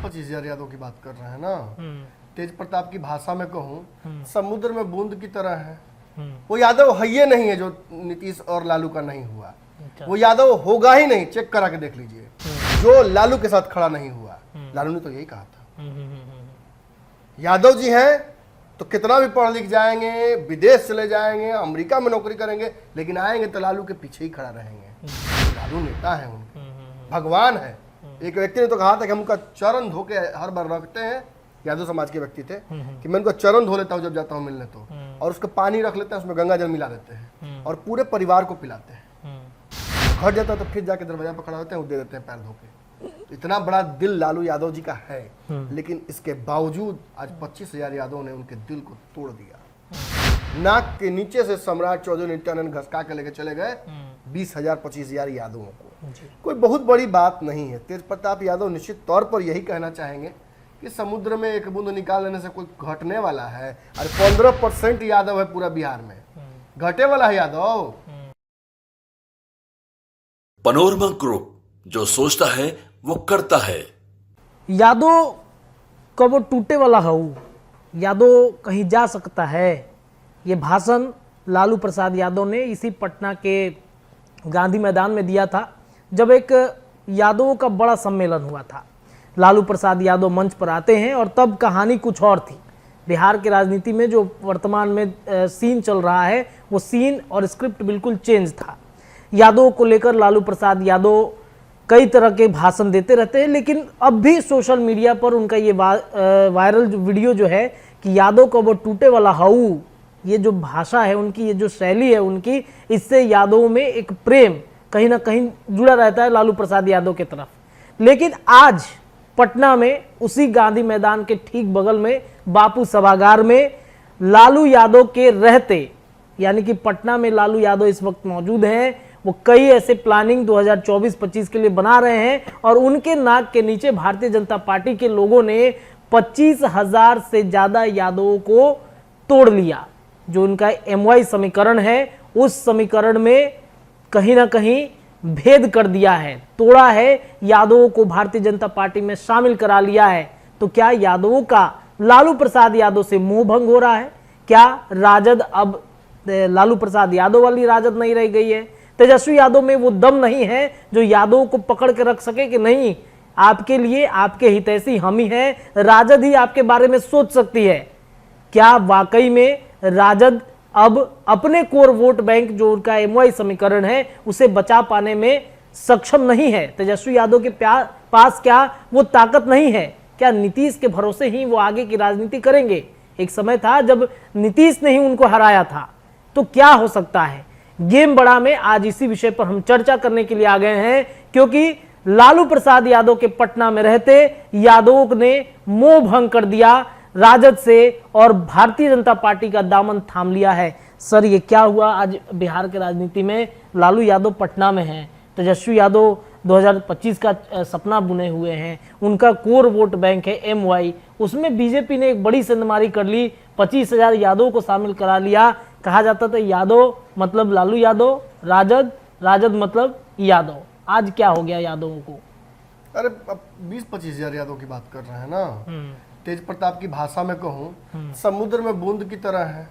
20-25 हजार यादों की बात कर रहे हैं ना। तेज प्रताप की भाषा में कहूँ, समुद्र में बूंद की तरह है। वो यादव है ये नहीं है जो नीतीश और लालू का नहीं हुआ। वो यादव होगा ही नहीं, चेक करा के देख लीजिए, जो लालू के साथ खड़ा नहीं हुआ। लालू ने तो यही कहा था। यादव जी हैं तो कितना भी पढ़ लिख जाएंगे, विदेश चले जाएंगे, अमेरिका में नौकरी करेंगे, लेकिन आएंगे तो लालू के पीछे ही खड़ा रहेंगे। लालू नेता है, उनके भगवान है। एक व्यक्ति ने तो कहा था कि हम उनका चरण धो के हर बार रखते हैं, यादव समाज के व्यक्ति थे, कि मैं उनका चरण धो लेता हूँ जब जाता हूँ मिलने, तो और उसका पानी रख लेते हैं, उसमें गंगा जल मिला देते हैं और पूरे परिवार को पिलाते हैं। घर जाता है तो फिर जाके दरवाजा पर खड़ा होते हैं, वो दे देते हैं पैर धो के। इतना बड़ा दिल लालू यादव जी का है, लेकिन इसके बावजूद आज 25,000 यादवों ने उनके दिल को तोड़ दिया। नाक के नीचे से सम्राट चौधरी नित्यानंद घसका के लेके चले गए 20,000-25,000 यादवों को। कोई बहुत बड़ी बात नहीं है। तेज प्रताप यादव निश्चित तौर पर यही कहना चाहेंगे कि समुद्र में एक बूंद निकाल लेने से कोई घटने वाला है। अरे 15% यादव है पूरा बिहार में, घटे वाला है यादव। पनोरमा ग्रुप, जो सोचता है वो करता है। यादव कब वो टूटे वाला हूँ, यादव कहीं जा सकता है। ये भाषण लालू प्रसाद यादव ने इसी पटना के गांधी मैदान में दिया था, जब एक यादवों का बड़ा सम्मेलन हुआ था। लालू प्रसाद यादव मंच पर आते हैं और तब कहानी कुछ और थी। बिहार की राजनीति में जो वर्तमान में सीन चल रहा है, वो सीन और स्क्रिप्ट बिल्कुल चेंज था। यादवों को लेकर लालू प्रसाद यादव कई तरह के भाषण देते रहते हैं, लेकिन अब भी सोशल मीडिया पर उनका ये वायरल वीडियो जो है कि यादव को वो टूटे वाला हाउ, ये जो भाषा है उनकी, ये जो शैली है उनकी, इससे यादवों में एक प्रेम कहीं ना कहीं जुड़ा रहता है लालू प्रसाद यादव की तरफ। लेकिन आज पटना में उसी गांधी मैदान के ठीक बगल में बापू सभागार में लालू यादव के रहते, यानी कि पटना में लालू यादव इस वक्त मौजूद हैं, वो कई ऐसे प्लानिंग 2024-25 के लिए बना रहे हैं और उनके नाक के नीचे भारतीय जनता पार्टी के लोगों ने 25,000 से ज्यादा यादवों को तोड़ लिया। जो उनका MY समीकरण है, उस समीकरण में कहीं ना कहीं भेद कर दिया है, तोड़ा है, यादवों को भारतीय जनता पार्टी में शामिल करा लिया है। तो क्या यादवों का लालू प्रसाद यादव से मोह भंग हो रहा है? क्या राजद अब लालू प्रसाद यादव वाली राजद नहीं रह गई है? तेजस्वी यादव में वो दम नहीं है जो यादवों को पकड़ के रख सके कि नहीं, आपके लिए आपके हितैषी हम ही हैं, राजद ही आपके बारे में सोच सकती है। क्या वाकई में राजद अब अपने कोर वोट बैंक जो उनका MY समीकरण है उसे बचा पाने में सक्षम नहीं है? तेजस्वी यादव के पास क्या वो ताकत नहीं है? क्या नीतीश के भरोसे ही वो आगे की राजनीति करेंगे? एक समय था जब नीतीश ने ही उनको हराया था। तो क्या हो सकता है? गेम बड़ा में आज इसी विषय पर हम चर्चा करने के लिए आ गए हैं, क्योंकि लालू प्रसाद यादव के पटना में रहते यादवों ने मोह भंग कर दिया राजद से और भारतीय जनता पार्टी का दामन थाम लिया है। सर, ये क्या हुआ आज बिहार के राजनीति में? लालू यादव पटना में हैं, तेजस्वी यादव 2025 का सपना बुने हुए हैं, उनका कोर वोट बैंक है MY, उसमें बीजेपी ने एक बड़ी सेंधमारी कर ली, 25,000 यादव को शामिल करा लिया। कहा जाता था यादव मतलब लालू यादव, राजद, राजद मतलब यादव। आज क्या हो गया यादवों को? अरे 20-25 हजार यादव की बात कर रहे हैं ना। तेज प्रताप की भाषा में कहूँ, समुद्र में बूंद की तरह है।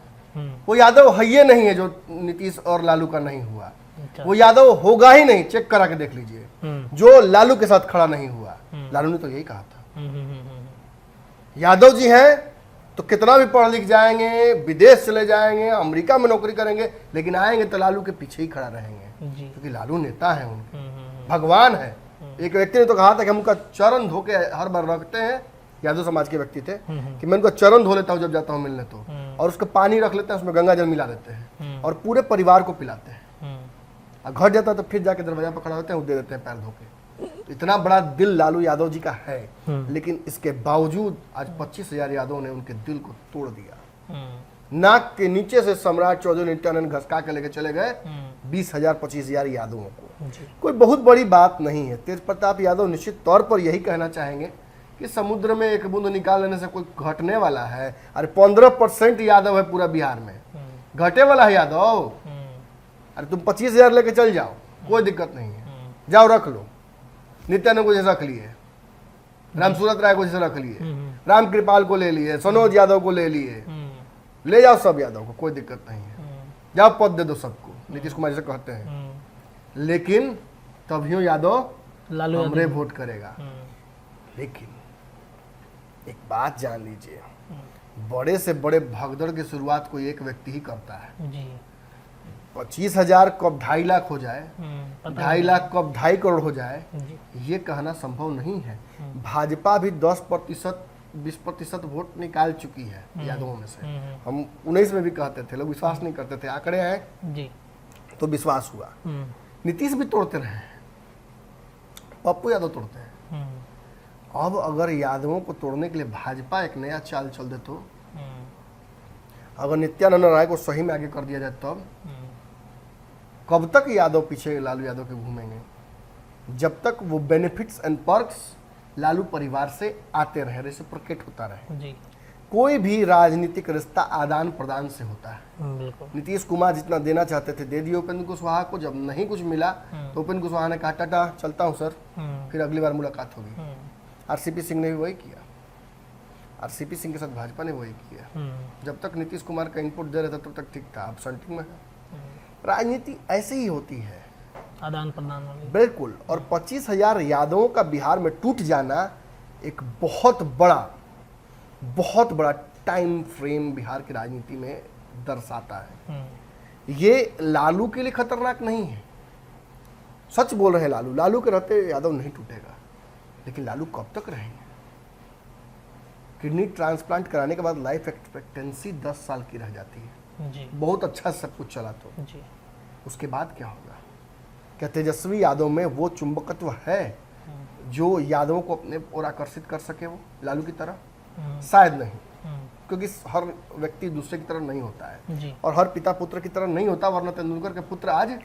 वो यादव है ये नहीं है जो नीतीश और लालू का नहीं हुआ। वो यादव होगा ही नहीं, चेक करा के देख लीजिए, जो लालू के साथ खड़ा नहीं हुआ। लालू ने तो यही कहा था। यादव जी हैं तो कितना भी पढ़ लिख जाएंगे, विदेश चले जाएंगे, अमेरिका में नौकरी करेंगे, लेकिन आएंगे तो लालू के पीछे ही खड़ा रहेंगे, क्योंकि लालू नेता है, उनके भगवान है। एक व्यक्ति ने तो कहा था कि हम उनका चरण धो के हर बार रखते हैं, यादव समाज के व्यक्ति थे, कि मैं उनका चरण धो लेता हूँ जब जाता हूँ मिलने, तो और उसका पानी रख लेते हैं, उसमें गंगा जल मिला देते हैं और पूरे परिवार को पिलाते हैं। घर जाता है तो फिर जाके दरवाजा पर खड़ा होते हैं, वो दे देते हैं पैर धो के। इतना बड़ा दिल लालू यादव जी का है, लेकिन इसके बावजूद आज 25,000 यादवों ने उनके दिल को तोड़ दिया। नाक के नीचे से सम्राट चौधरी नित्यानंद घसका के लेके चले गए 20,000-25,000 यादवों को। कोई बहुत बड़ी बात नहीं है। तेज प्रताप यादव निश्चित तौर पर यही कहना चाहेंगे कि समुद्र में एक बूंद निकाल लेने से कोई घटने वाला है। अरे 15% यादव है पूरा बिहार में, घटे वाला है यादव। अरे तुम 25,000 लेके चल जाओ, कोई दिक्कत नहीं है, जाओ रख लो, नित्यानंद को जैसे रख लिए, रामसूरत राय को जैसे रख लिए, राम कृपाल को ले लिए, सनोज यादव को ले लिए, ले जाओ सब यादव को, कोई दिक्कत नहीं है, जाओ पद दे दो सबको, नीतीश कुमार जैसे कहते हैं। लेकिन तभियों यादव लालू हमरे वोट करेगा। लेकिन एक बात जान लीजिए, बड़े से बड़े भगदड़ की शुरुआत कोई एक व्यक्ति ही करता है। जी 25,000 कब 2.5 लाख हो जाए, पता 2.5 लाख कब 2.5 करोड़ हो जाए, जी ये कहना संभव नहीं है। भाजपा भी 10% 20% वोट निकाल चुकी है यादवों में से। हम 19 में भी कहते थे, लोग विश्वास नहीं करते थे, आंकड़े आए जी तो विश्वास हुआ। नीतीश भी तोड़ते रहे हैं, पप्पू यादव तोड़ते हैं। अब अगर यादवों को तोड़ने के लिए भाजपा एक नया चाल चल दे तो, अगर नित्यानंद राय को सही में आगे कर दिया जाए तब कब तक यादव पीछे लालू यादव के घूमेंगे? जब तक वो बेनिफिट्स एंड पर्क्स लालू परिवार से आते रहे, रेसिप्रोकेट होता रहे। जी कोई भी राजनीतिक रिश्ता आदान प्रदान से होता है। बिल्कुल नीतीश कुमार जितना देना चाहते थे दे दिए उपेंद्र कुशवाहा को, जब नहीं कुछ मिला तो उपेंद्र कुशवाहा ने कहा टाटा चलता हूँ सर, फिर अगली बार मुलाकात होगी। आरसीपी सिंह ने भी वही किया, आरसीपी सिंह के साथ भाजपा ने वही किया। जब तक नीतीश कुमार का इनपुट दे रहे थे तब तक ठीक था, अब संटिंग में है। राजनीति ऐसे ही होती है, आदान प्रदान वाली। बिल्कुल। और 25,000 यादवों का बिहार में टूट जाना एक बहुत बड़ा टाइम फ्रेम बिहार की राजनीति में दर्शाता है। ये लालू के लिए खतरनाक नहीं है, सच बोल रहे हैं लालू, लालू के रहते यादव नहीं टूटेगा। लेकिन लालू कब तक रहेंगे? किडनी ट्रांसप्लांट कराने के बाद लाइफ एक्सपेक्टेंसी 10 साल की रह जाती है। जी बहुत अच्छा सब कुछ चला तो जी उसके बाद क्या होगा? क्या तेजस्वी यादव में वो चुंबकत्व है जो यादवों को अपने ओर आकर्षित कर सके वो लालू की तरह? शायद नहीं, क्योंकि हर व्यक्ति दूसरे की तरह नहीं होता है जी और हर पिता पुत्र की तरह नहीं होता, वरना तेंदुलकर के पुत्र आज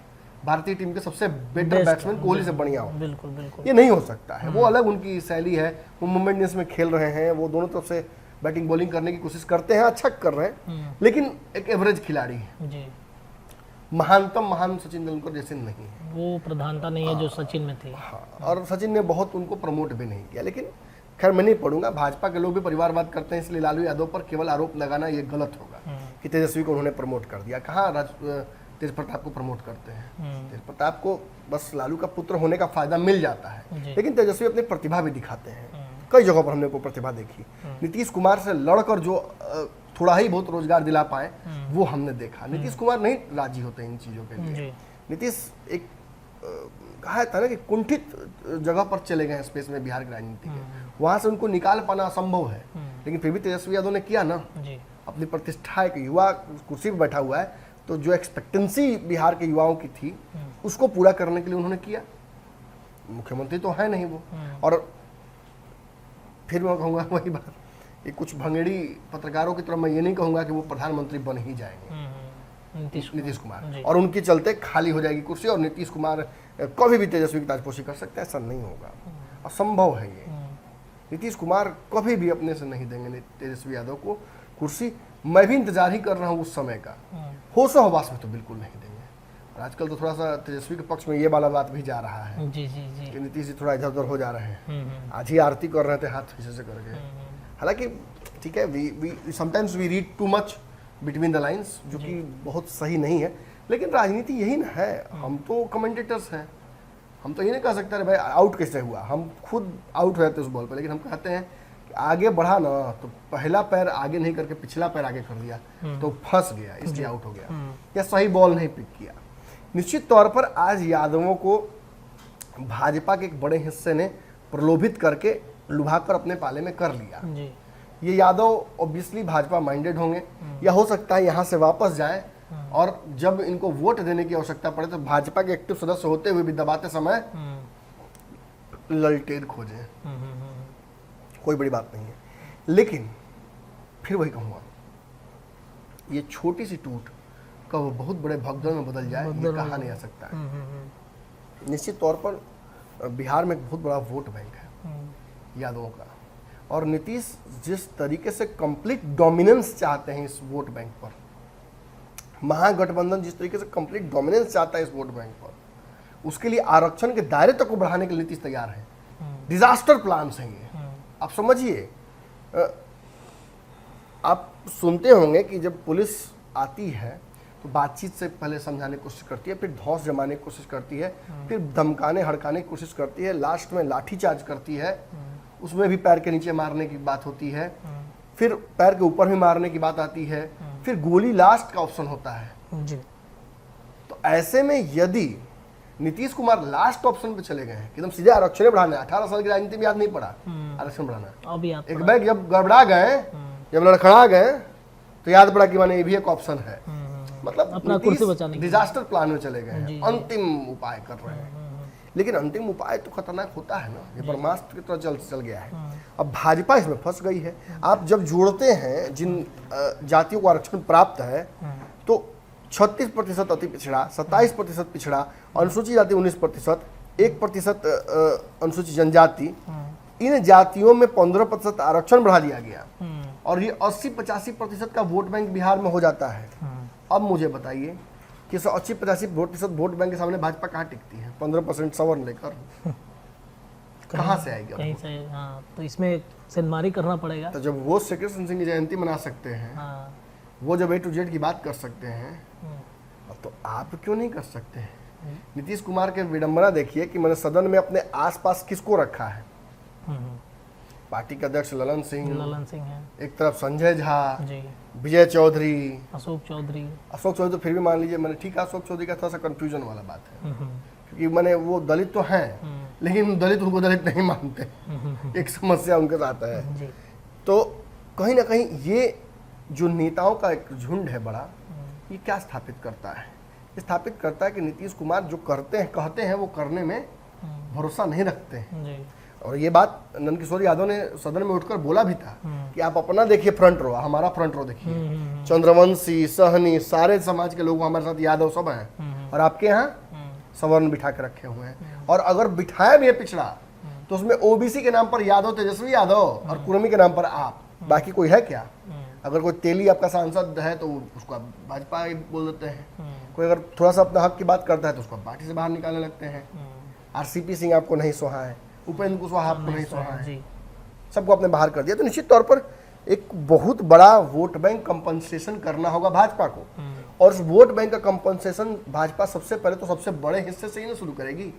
भारतीय टीम के सबसे बेटर बैट्समैन कोहली से बढ़िया हो। बिल्कुल बिल्कुल ये नहीं हो सकता है, वो अलग उनकी शैली है, वो मोमेंट्स में खेल रहे हैं, वो दोनों तरफ से बैटिंग बॉलिंग करने की कोशिश करते हैं, अच्छा कर रहे हैं, लेकिन एक एवरेज खिलाड़ी है। जी महानतम महान सचिन तेंदुलकर जैसे नहीं है। वो प्रधानता नहीं है जो सचिन में थी। हाँ, और सचिन ने बहुत उनको प्रमोट भी नहीं किया। लेकिन खैर मैं नहीं पढ़ूंगा, भाजपा के लोग भी परिवारवाद करते हैं, इसलिए लालू यादव पर केवल आरोप लगाना ये गलत होगा कि तेजस्वी को उन्होंने प्रमोट कर दिया। कहाँ तेज प्रताप को प्रमोट करते हैं? तेज प्रताप को बस लालू का पुत्र होने का फायदा मिल जाता है, लेकिन तेजस्वी अपनी प्रतिभा भी दिखाते हैं। कई जगहों पर हमने को प्रतिभा देखी। नीतीश कुमार से लड़कर जो थोड़ा ही बहुत रोजगार दिला पाए वो हमने देखा। नीतीश कुमार नहीं राजी होते इन चीजों के लिए। नीतीश एक कहा था ना कि कुंठित जगह पर चले गए स्पेस में बिहार की राजनीति के, वहां से उनको निकाल पाना असंभव है। लेकिन फिर भी तेजस्वी यादव ने किया ना, अपनी प्रतिष्ठा, एक युवा कुर्सी पर बैठा हुआ है, तो जो एक्सपेक्टेंसी बिहार के युवाओं की थी उसको पूरा करने के लिए उन्होंने किया। मुख्यमंत्री तो है नहीं वो, और फिर मैं कहूँगा वही बात कि कुछ भंगेड़ी पत्रकारों की तरह मैं ये नहीं कहूँगा कि वो प्रधानमंत्री बन ही जाएंगे नीतीश कुमार, और उनके चलते खाली हो जाएगी कुर्सी और नीतीश कुमार कभी भी तेजस्वी की ताजपोशी कर सकते हैं, ऐसा नहीं होगा, असंभव है ये। नीतीश कुमार कभी भी अपने से नहीं देंगे तेजस्वी यादव को कुर्सी। मैं भी इंतजार ही कर रहा हूँ उस समय का, होशो हवास में तो बिल्कुल नहीं देंगे। और आजकल तो थोड़ा सा तेजस्वी के पक्ष में ये वाला बात भी जा रहा है कि नीतीश जी थोड़ा इधर उधर हो जा रहे हैं। आज ही आरती कर रहे थे हाथ ऐसे करके। हालांकि ठीक है, we sometimes we read too much between the lines, जो कि बहुत सही नहीं है, लेकिन राजनीति यही ना है। हम तो कमेंटेटर्स हैं, हम तो ये नहीं कह सकते अरे भाई आउट कैसे हुआ, हम खुद आउट हो जाते उस बॉल पर, लेकिन हम कहते हैं कि आगे बढ़ा ना तो पहला पैर आगे नहीं करके पिछला पैर आगे कर दिया तो फंस गया, इसलिए आउट हो गया, या सही बॉल नहीं पिक किया। निश्चित तौर पर आज यादवों को भाजपा के एक बड़े हिस्से ने प्रलोभित करके लुभाकर अपने पाले में कर लिया। ये यादव ऑब्वियसली भाजपा माइंडेड होंगे, या हो सकता है यहाँ से वापस जाएं और जब इनको वोट देने की आवश्यकता पड़े तो भाजपा के एक्टिव सदस्य होते हुए भी दबाते समय ललटेर खोजें। कोई बड़ी बात नहीं है, लेकिन फिर वही कहूँगा, ये छोटी सी टूट कब बहुत बड़े भगदड़ में बदल जाए ये कहा नहीं आ सकता है। निश्चित तौर पर बिहार में एक बहुत बड़ा वोट बैंक है यादवों का, और नीतीश जिस तरीके से कंप्लीट डोमिनेंस चाहते हैं इस वोट बैंक पर, महागठबंधन जिस तरीके से कंप्लीट डोमिनेंस चाहता है इस वोट बैंक पर, उसके लिए आरक्षण के दायरे तक को बढ़ाने के लिए नीतीश तैयार है। डिजास्टर प्लान है ये, आप समझिए, आप सुनते होंगे कि जब पुलिस आती है तो बातचीत से पहले समझाने की कोशिश करती है, फिर धौंस जमाने की कोशिश करती है, फिर धमकाने हड़काने की कोशिश करती है, लास्ट में लाठीचार्ज करती है, उसमें भी पैर के नीचे मारने की बात होती है, फिर पैर के ऊपर भी मारने की बात आती है, फिर गोली लास्ट का ऑप्शन होता है जी। तो ऐसे में यदि नीतीश कुमार लास्ट ऑप्शन पे चले गए हैं कि एकदम सीधे आरक्षण बढ़ाना है, 18 साल की राजनीति में याद नहीं पड़ा आरक्षण बढ़ाना है, अभी आप एक बैग जब गड़बड़ा गए, जब लड़खड़ा गए तो याद पड़ा कि माने ये भी एक ऑप्शन है। मतलब अपना कुर्सी बचाने के लिए। डिजास्टर प्लान में चले गए जी, हैं, अंतिम उपाय कर रहे हैं। लेकिन अंतिम उपाय तो खतरनाक होता है ना, ये ब्रह्मास्त्र की तरह चल गया है। अब भाजपा इसमें फंस गई है। आप जब जोड़ते हैं जिन जातियों को आरक्षण प्राप्त है तो 36% अति पिछड़ा, 27% पिछड़ा, अनुसूचित जाति 19%, 1% अनुसूचित जनजाति, इन जातियों में 15% आरक्षण बढ़ा दिया गया और ये 80-85% का वोट बैंक बिहार में हो जाता है। अब मुझे बताइए कि 80-85% वोट बैंक के सामने भाजपा कहाँ टिकती है? 15% सवर्ण लेकर कहाँ से आएगी? कहीं से, हाँ, तो इसमें सिंधमारी करना पड़ेगा। तो जब वो श्री कृष्ण सिंह की जयंती मना सकते हैं, हाँ, वो जब A to Z की बात कर सकते हैं, तो आप क्यों नहीं कर सकते हैं? नीतीश कुमार के विडंबना देखिए कि मैंने सदन में अपने आसपास किसको रखा है। पार्टी के अध्यक्ष ललन सिंह है एक तरफ, संजय झा, जी, विजय चौधरी, अशोक चौधरी तो फिर भी मान लीजिए, मैंने ठीक है, अशोक चौधरी का थोड़ा सा कंफ्यूजन वाला बात है क्योंकि मैंने वो दलित तो हैं लेकिन दलित उनको दलित नहीं मानते, एक समस्या उनके साथ है। जी, तो कहीं ना कहीं ये जो नेताओं का एक झुंड है बड़ा, ये क्या स्थापित करता है? ये स्थापित करता है कि नीतीश कुमार जो कहते हैं वो करने में भरोसा नहीं रखते हैं। जी, और ये बात नंदकिशोर यादव ने सदन में उठकर बोला भी था कि आप अपना देखिए फ्रंट रो, हमारा फ्रंट रो देखिए, चंद्रवंशी, सहनी, सारे समाज के लोग हमारे साथ, यादव सब हैं, और आपके यहाँ सवर्ण बिठा के रखे हुए हैं। और अगर बिठाया भी है पिछड़ा तो उसमें ओबीसी के नाम पर यादव, तेजस्वी यादव और कुर्मी के नाम पर आप, बाकी कोई है क्या? अगर कोई तेली आपका सांसद है तो उसको आप भाजपा बोल देते हैं, कोई अगर थोड़ा सा अपना हक की बात करता है तो उसको पार्टी से बाहर निकालने लगते हैं। आरसीपी सिंह आपको नहीं सुहा है, उपेंद्र कुशवाहा आपको नहीं सुहा है, जी, सबको आपने बाहर कर दिया। तो निश्चित तौर पर एक बहुत बड़ा वोट बैंक कंपनसेशन करना होगा भाजपा को, और उस वोट बैंक का कंपनसेशन भाजपा सबसे पहले तो सबसे बड़े हिस्से से ही ना शुरू करेगी,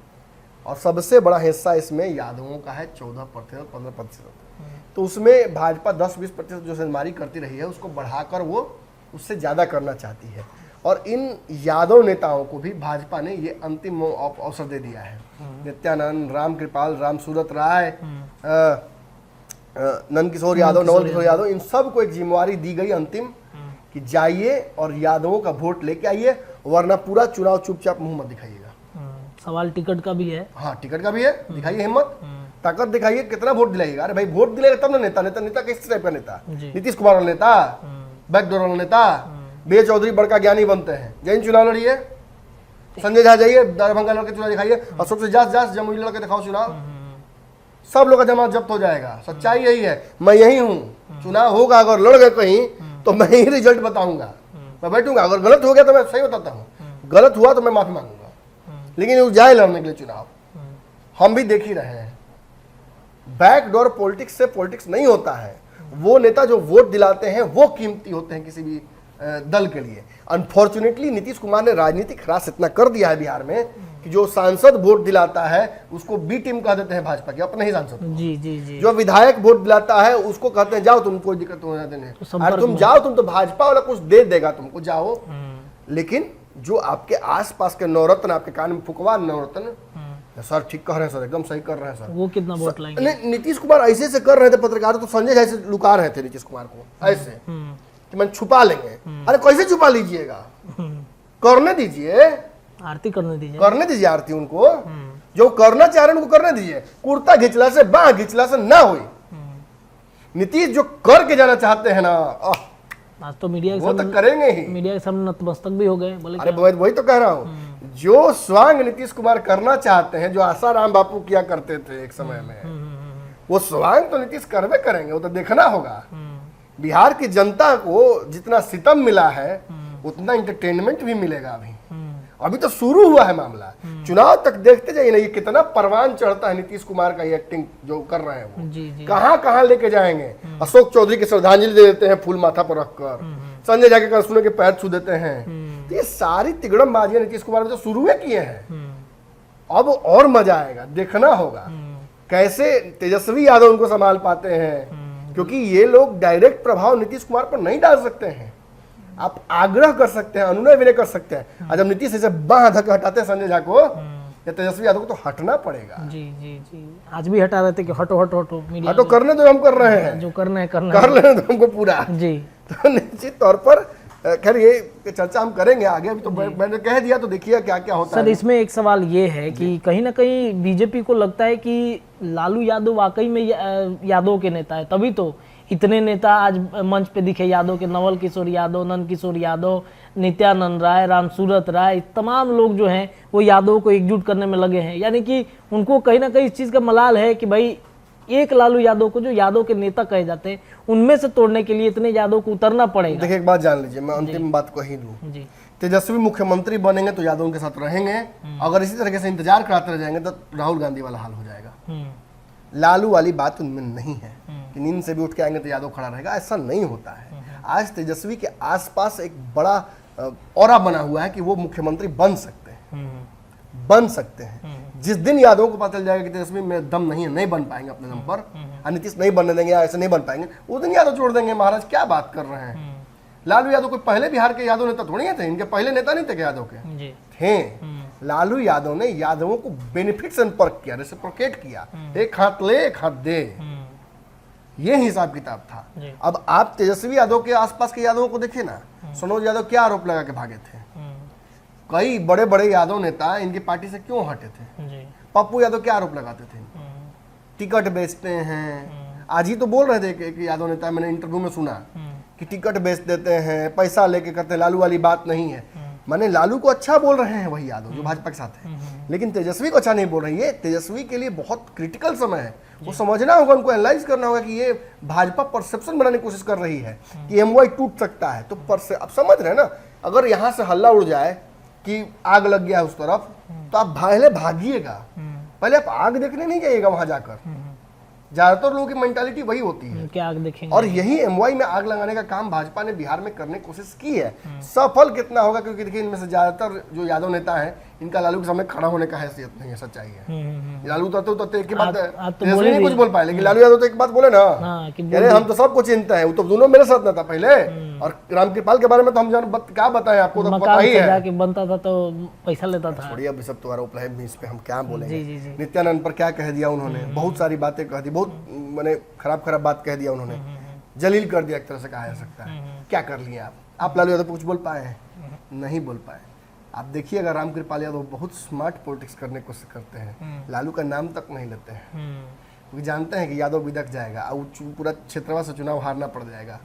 और सबसे बड़ा हिस्सा इसमें यादवों का है 14%, 15%। तो उसमें भाजपा 10-20% जो सिंधमारी करती रही है उसको बढ़ाकर वो उससे ज़्यादा करना चाहती है, और इन यादव नेताओं को भी भाजपा ने ये अंतिम अवसर दे दिया है। नित्यानंद, राम कृपाल, राम सूरत राय, नंदकिशोर यादव, नवल किशोर यादव, इन सब को एक जिम्मेवारी दी गई अंतिम कि जाइए और यादवों का वोट लेके आइए, वरना पूरा चुनाव चुपचाप मुंह मत दिखाइएगा। सवाल टिकट का भी है। हाँ, टिकट का भी है, दिखाइए हिम्मत, ताकत दिखाइए, कितना वोट दिलाइएगा। अरे भाई वोट दिलाएगा तब ना नेता किस टाइप का नेता? नीतीश कुमार वाला नेता, बैकडोर वाला नेता, विजय चौधरी बड़का ज्ञानी बनते हैं, जैन चुनाव लड़िए, संजय झा जाइए दरभंगा लड़के चुनाव दिखाइए, अशोक से जास जमुई लड़के दिखाओ चुनाव, सब लोग का जमात जब्त हो जाएगा। सच्चाई यही है, मैं यही हूँ, चुनाव होगा अगर लड़ गए कहीं तो मैं ही रिजल्ट बताऊंगा, मैं बैठूंगा, अगर गलत हो गया तो मैं सही बताता हूँ, गलत हुआ तो मैं माफी मांगूंगा, लेकिन वो जाए लड़ने के लिए चुनाव। हम भी देख ही रहे हैं, बैकडोर पॉलिटिक्स से पॉलिटिक्स नहीं होता है। वो नेता जो वोट दिलाते हैं वो कीमती होते हैं किसी भी दल के लिए। अनफॉर्चुनेटली नीतीश कुमार ने राजनीतिक ह्रास इतना कर दिया है बिहार में कि जो सांसद वोट दिलाता है उसको बी टीम कह देते हैं भाजपा के, अपने ही सांसद। जी जी जी। जो विधायक वोट दिलाता है उसको कहते हैं जाओ तुम, कोई दिक्कत हो जाते नहीं, अरे तुम जाओ, तुम तो भाजपा वाला कुछ दे देगा तुमको, जाओ। लेकिन जो आपके आसपास के नवरत्न, आपके कान में फुकवा नवरत्न, सर ठीक कह रहे हैं सर, एकदम सही कर रहे हैं सर, वो कितना वोट लाएंगे? नीतीश कुमार ऐसे से कर रहे थे पत्रकार, तो संजय झा से लुका रहे थे नीतीश कुमार को ऐसे कि मैं छुपा लेंगे। अरे कैसे छुपा लीजिएगा, करने दीजिए, आरती करने दीजिए, करने दीजिए आरती उनको, जो करना चाह रहे हैं उनको करने दीजिए। कुर्ता घिचला से, बाह घिचला से ना हुई। नीतीश जो करके जाना चाहते हैं ना, आज तो मीडिया वो तो करेंगे ही। मीडिया के सामने नतमस्तक भी हो गए, बोले अरे वही तो कह रहा हूँ, जो स्वांग नीतीश कुमार करना चाहते हैं, जो आसाराम बापू किया करते थे एक समय में, वो स्वांग तो नीतीश करवे करेंगे, वो तो देखना होगा। बिहार की जनता को जितना सितम मिला है उतना इंटरटेनमेंट भी मिलेगा अभी, अभी तो शुरू हुआ है मामला, चुनाव तक देखते जाइए ना, ये कितना परवान चढ़ता है नीतीश कुमार का ये एक्टिंग जो कर रहे हैं वो, जी कहाँ कहाँ लेके जाएंगे। अशोक चौधरी की श्रद्धांजलि दे देते हैं फूल माथा पर रखकर, संजय जाके कसुने के पैर छू देते हैं। तो ये सारी तिगड़मबाजियां नीतीश कुमार ने तो शुरू किए हैं, अब और मजा आएगा, देखना होगा कैसे तेजस्वी यादव उनको संभाल पाते हैं, क्योंकि ये लोग डायरेक्ट प्रभाव नीतीश कुमार पर नहीं डाल सकते हैं। आप आग्रह कर सकते हैं, अनुनय विनय कर सकते हैं, और जब नीतीश से बांह धक्का हटाते हैं संजय झा को या तेजस्वी यादव को, तो हटना पड़ेगा। जी जी जी, आज भी हटा रहे थे कि हटो हटो हटो, मीडिया हटो, करने दो, हम कर रहे हैं, जो करना है करना कर लेने दो हमको पूरा। जी, तो निश्चित तौर पर खैर ये चर्चा हम करेंगे आगे, अभी तो मैंने कह दिया, तो देखिए क्या क्या होता है। सर इसमें एक सवाल ये है कि कहीं ना कहीं बीजेपी को लगता है कि लालू यादव वाकई में यादव के नेता है, तभी तो इतने नेता आज मंच पे दिखे, यादव के, नवल किशोर यादव, नंद किशोर यादव, नित्यानंद राय, रामसूरत राय, तमाम लोग जो हैं वो यादव को एकजुट करने में लगे हैं। यानी कि उनको कहीं ना कहीं इस चीज़ का मलाल है कि भाई एक लालू यादव को, जो यादव के नेता कहे जाते हैं, उनमें से तोड़ने के लिए इतने यादव को उतरना पड़ेगा। देखिए एक बात जान लीजिए, मैं अंतिम बात को ही दूं, जी, तेजस्वी मुख्यमंत्री बनेंगे तो यादव के साथ रहेंगे, अगर इसी तरीके से इंतजार कराते रह जाएंगे तो राहुल गांधी वाला हाल हो जाएगा। लालू वाली बात उनमें नहीं है कि नींद से भी उठ के आएंगे तो यादव खड़ा रहेगा, ऐसा नहीं होता है। आज तेजस्वी के आसपास एक बड़ा ऑरा बना हुआ है कि वो मुख्यमंत्री बन सकते हैं, बन सकते हैं। जिस दिन यादव को पता चल जाएगा कि तेजस्वी में दम नहीं है, नहीं बन पाएंगे अपने दम पर, नीतीश नहीं बनने देंगे या ऐसे नहीं बन पाएंगे, उस दिन यादव छोड़ देंगे। महाराज क्या बात कर रहे हैं, लालू यादव कोई पहले बिहार के यादव नेता थोड़ी थे, इनके पहले नेता नहीं थे क्या यादव के? जी, थे। लालू यादव ने यादवों को बेनिफिट से संपर्क किया, रेसिप्रोकेट किया, एक हाथ ले एक हाथ दे, ये हिसाब किताब था। अब आप तेजस्वी यादव के आसपास के यादवों को देखिए ना, सनोज यादव क्या आरोप लगा के भागे थे, कई बड़े बड़े यादव नेता इनकी पार्टी से क्यों हटे थे? पप्पू यादव क्या आरोप लगाते थे? टिकट बेचते हैं। आज ही तो बोल रहे थे कि यादव नेता, मैंने इंटरव्यू में सुना कि टिकट बेच देते हैं, पैसा लेके करते हैं, लालू वाली बात नहीं है। माने लालू को अच्छा बोल रहे हैं वही यादव जो भाजपा के साथ है, लेकिन तेजस्वी को अच्छा नहीं बोल रहे हैं। ये तेजस्वी के लिए बहुत क्रिटिकल समय है, वो समझना होगा, उनको एनालाइज करना होगा कि ये भाजपा परसेप्शन बनाने की कोशिश कर रही है कि एमवाई टूट सकता है। तो आप समझ रहे हैं ना, अगर यहाँ से हल्ला उड़ जाए कि आग लग गया उस तरफ, तो आप पहले भागिएगा, पहले आप आग देखने नहीं जाइएगा वहां जाकर। ज्यादातर लोगों की मेंटालिटी वही होती है क्या आग देखेंगे। और यही एमवाई में आग लगाने का काम भाजपा ने बिहार में करने की कोशिश की है। सफल कितना होगा, क्योंकि देखिए इनमें से ज्यादातर जो यादव नेता हैं, इनका लालू के सामने खड़ा होने का हैसियत नहीं है, सच्चाई है। लालू तो एक ही बात तेजस्वी नहीं कुछ बोल पाए, लेकिन लालू यादव तो एक बात बोले ना, अरे हम तो सबको चिंता है, वो तो दोनों मेरे साथ ना था पहले। और रामकृपाल के बारे में तो हम क्या बताएं आपको, तो पता ही है, जाके बनता था तो पैसा लेता था। छोड़िए अब सब तुम्हारा उपलब्ध है, इस पे हम क्या बोलेंगे। नित्यानंद पर क्या कह दिया उन्होंने, बहुत सारी बातें कह दी, बहुत मैंने खराब खराब बात कह दिया उन्होंने, जलील कर दिया एक तरह से कहा जा सकता है। क्या कर लिए आप लालू यादव कुछ बोल पाए हैं? नहीं बोल पाए। आप देखिएगा रामकृपाल यादव बहुत स्मार्ट पॉलिटिक्स करने की कोशिश करते हैं, लालू का नाम तक नहीं लेते हैं, क्योंकि जानते हैं कि यादव बिदक जाएगा और पूरा क्षेत्रवा से चुनाव हारना पड़ जाएगा।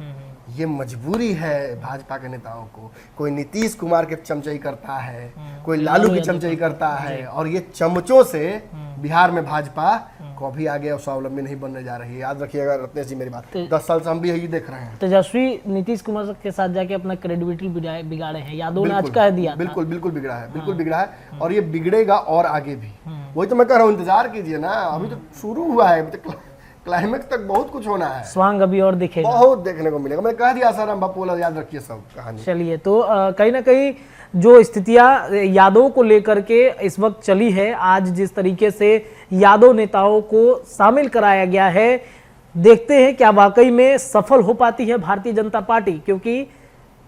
ये मजबूरी है भाजपा के नेताओं को। कोई नीतीश कुमार के चमचाई करता है, कोई लालू की चमचाई करता है, और ये चमचों से बिहार में भाजपा कभी आगे स्वावलंबी नहीं बनने जा रही है। याद रखिएगा रत्नेश जी मेरी बात, 10 साल से हम भी यही देख रहे हैं। तेजस्वी नीतीश कुमार के साथ जाके अपना क्रेडिबिलिटी बिगाड़े हैं, यादव ने आज कह दिया। बिल्कुल बिल्कुल बिगड़ा है, बिल्कुल बिगड़ा है, और ये बिगड़ेगा और आगे भी। वही तो मैं कह रहा हूँ, इंतजार कीजिए ना, अभी तो शुरू हुआ है, अभी तक क्लाइमेक्स तक बहुत कुछ होना है, स्वांग अभी और दिखेगा, बहुत देखने को मिलेगा। मैं कह दिया आसाराम बापू, याद रखिए सब कहानी। चलिए, तो कहीं ना कहीं जो स्थितियां यादव को लेकर के इस वक्त चली है, आज जिस तरीके से यादव नेताओं को शामिल कराया गया है, देखते हैं क्या वाकई में सफल हो पाती है भारतीय जनता पार्टी। क्योंकि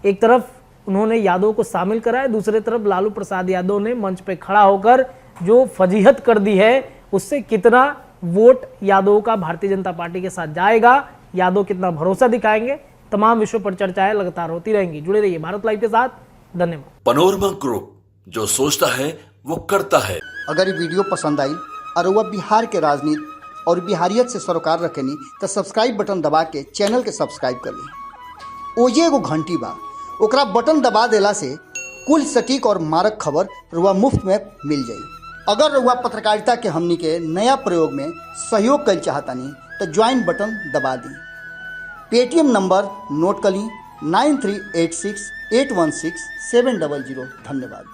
एक तरफ उन्होंने यादव को शामिल कराया, दूसरी तरफ लालू प्रसाद यादव ने मंच पे खड़ा होकर जो फजीहत कर दी है, उससे कितना वोट यादव का भारतीय जनता पार्टी के साथ जाएगा, यादव कितना भरोसा दिखाएंगे, तमाम विषयों पर चर्चाएं लगातार होती रहेंगी। जुड़े रहिए भारत लाइव के साथ। धन्यवाद। पनोरमा ग्रुप, जो सोचता है वो करता है। अगर ये वीडियो पसंद आई और वह बिहार के राजनीति और बिहारियत से सरोकार रखेनी तो सब्सक्राइब बटन दबा के चैनल के सब्सक्राइब कर ली। ओजे एगो घंटी बा, ओकरा बटन दबा देला से कुल सटीक और मारक खबर रुआ मुफ्त में मिल जाई। अगर रुआ पत्रकारिता के हमनी के नया प्रयोग में सहयोग कर चाहतानी तो ज्वाइन बटन दबा दी। पेटीएम नंबर नोट कर ली 9386 816 700। धन्यवाद।